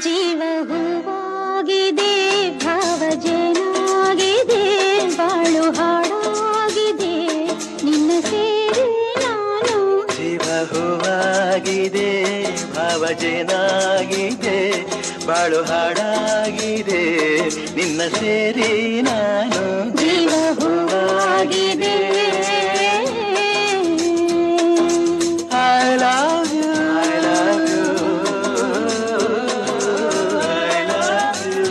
ಜೀವ ಹೂವಾಗಿದೆ, ಭಾವಜನಾಗಿದೆ, ಬಾಳು ಹಾಡಾಗಿದೆ, ನಿನ್ನ ಸೇರಿ ನಾನು. ಜೀವ ಹೂವಾಗಿದೆ, ಭಾವಜನಾಗಿದೆ, ಬಾಳು ಹಾಡಾಗಿದೆ, ನಿನ್ನ ಸೇರಿ ನಾನು. ಜೀವ ಹೂವಾಗಿದೆ. I love you, I love you, I love you.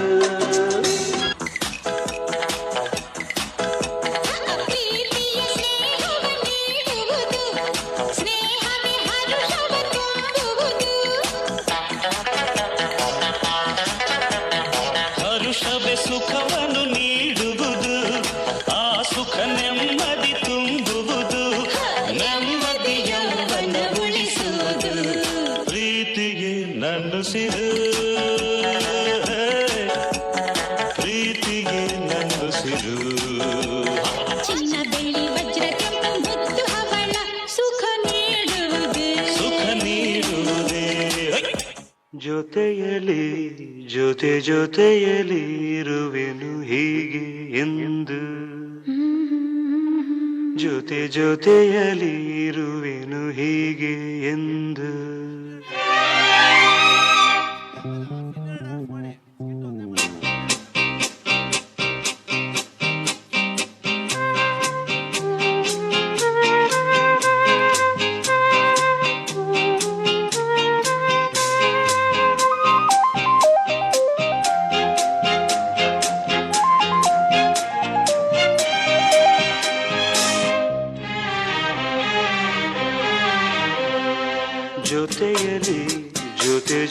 ಹರುಷವೇ ಸುಖವನ್ನು ನೀಡುವುದು, ಆ ಸುಖ ನೆಮ್ಮದಿ ತುಂಬುವುದು, ನೆಮ್ಮದಿಯವನ್ನು ಉಳಿಸುವುದು, ಪ್ರೀತಿಗೆ ನನ್ನುಸಿರು, ಪ್ರೀತಿಗೆ ನನ್ನುಸಿರು. ಚಿನ್ನ ಬೆಳ್ಳಿ ವಜ್ರ ಕೆಂಪು ಮುತ್ತು ಹವಳ ಸುಖ ನೀಡುವುದೇ, ಸುಖ ನೀಡುವುದೇ. ಜೊತೆಯಲಿ ಜೊತೆಯಲಿ ಇರುವೆನು ಹೀಗೆ ಎಂದು, ಜೊತೆಯಲಿ ಇರುವೆನು ಹೀಗೆ ಎಂದು.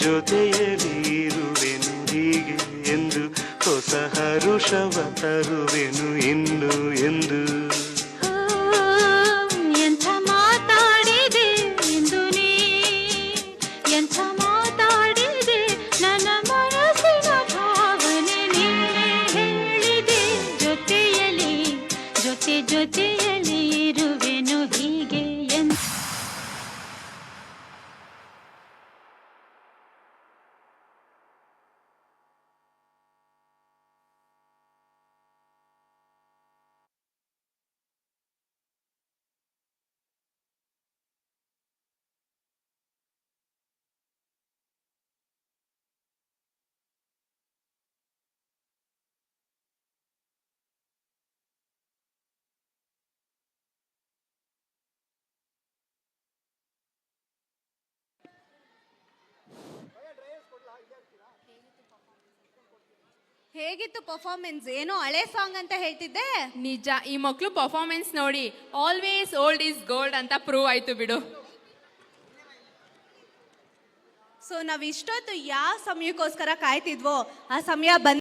ಜೊತೆಯಲಿ ಇರುವೆನು ಹೀಗೆ ಎಂದು, ಹೊಸ ಹರುಷವ ತರುವೆನು ಇನ್ನು ಎಂದು. ಎಂಥ ಮಾತಾಡಿದೆ ಎಂದು ನೀ, ಎಂಥ ಮಾತಾಡಿದೆ, ನನ್ನ ಮನಸ್ಸಿನ ಭಾವನೆ ನೀನೇ ಹೇಳಿದೆ. ಜೊತೆಯಲಿ ಇರುವೆನು ಹೀಗೆ ಎಂದು. ಹೇಗಿತ್ತು ಪರ್ಫಾರ್ಮೆನ್ಸ್? ಏನೋ ಹಳೆ ಸಾಂಗ್ ಅಂತ ಹೇಳ್ತಿದ್ದೆ. ನಿಜ, ಈ ಮಕ್ಳು ಪರ್ಫಾರ್ಮೆನ್ಸ್ ನೋಡಿ ಆಲ್ವೇಸ್ ಓಲ್ಡ್ ಈಸ್ ಗೋಲ್ಡ್ ಅಂತ ಪ್ರೂವ್ ಆಯ್ತು ಬಿಡು. ಸೊ ನಾವ್ ಇಷ್ಟೊತ್ತು ಯಾವ ಸಮಯಕ್ಕೋಸ್ಕರ ಕಾಯ್ತಿದ್ವೋ ಆ ಸಮಯ ಬಂದ